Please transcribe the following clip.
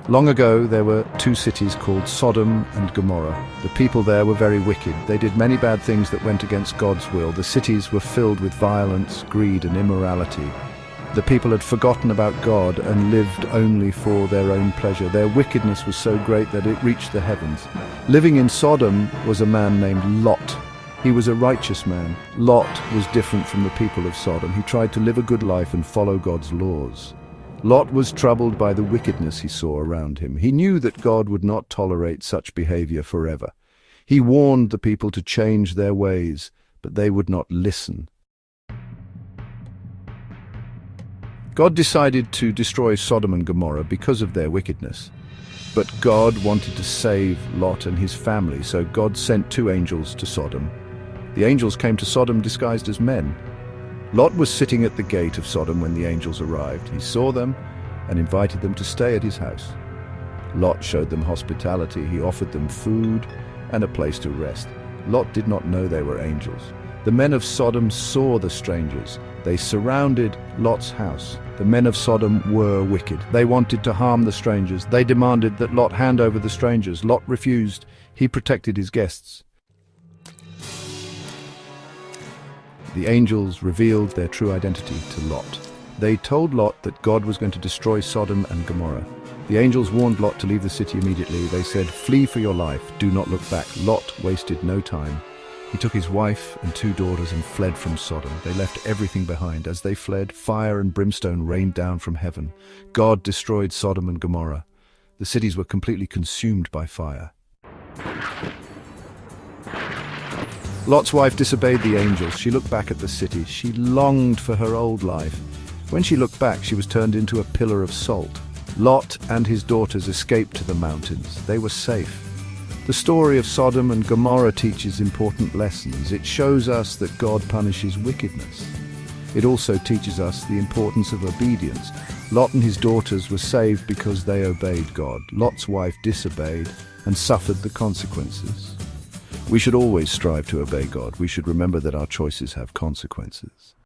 Long ago, there were two cities called Sodom and Gomorrah. The people there were very wicked. They did many bad things that went against God's will. The cities were filled with violence, greed, and immorality. The people had forgotten about God and lived only for their own pleasure. Their wickedness was so great that it reached the heavens. Living in Sodom was a man named Lot. He was a righteous man. Lot was different from the people of Sodom. He tried to live a good life and follow God's laws. Lot was troubled by the wickedness he saw around him. He knew that God would not tolerate such behavior forever. He warned the people to change their ways, but they would not listen. God decided to destroy Sodom and Gomorrah because of their wickedness. But God wanted to save Lot and his family, so God sent two angels to Sodom. The angels came to Sodom disguised as men. Lot was sitting at the gate of Sodom when the angels arrived. He saw them and invited them to stay at his house. Lot showed them hospitality. He offered them food and a place to rest. Lot did not know they were angels. The men of Sodom saw the strangers. They surrounded Lot's house. The men of Sodom were wicked. They wanted to harm the strangers. They demanded that Lot hand over the strangers. Lot refused. He protected his guests. The angels revealed their true identity to Lot. They told Lot that God was going to destroy Sodom and Gomorrah. The angels warned Lot to leave the city immediately. They said, "Flee for your life, do not look back." Lot wasted no time. He took his wife and two daughters and fled from Sodom. They left everything behind. As they fled, fire and brimstone rained down from heaven. God destroyed Sodom and Gomorrah. The cities were completely consumed by fire. Lot's wife disobeyed the angels. She looked back at the city. She longed for her old life. When she looked back, she was turned into a pillar of salt. Lot and his daughters escaped to the mountains. They were safe. The story of Sodom and Gomorrah teaches important lessons. It shows us that God punishes wickedness. It also teaches us the importance of obedience. Lot and his daughters were saved because they obeyed God. Lot's wife disobeyed and suffered the consequences. We should always strive to obey God. We should remember that our choices have consequences.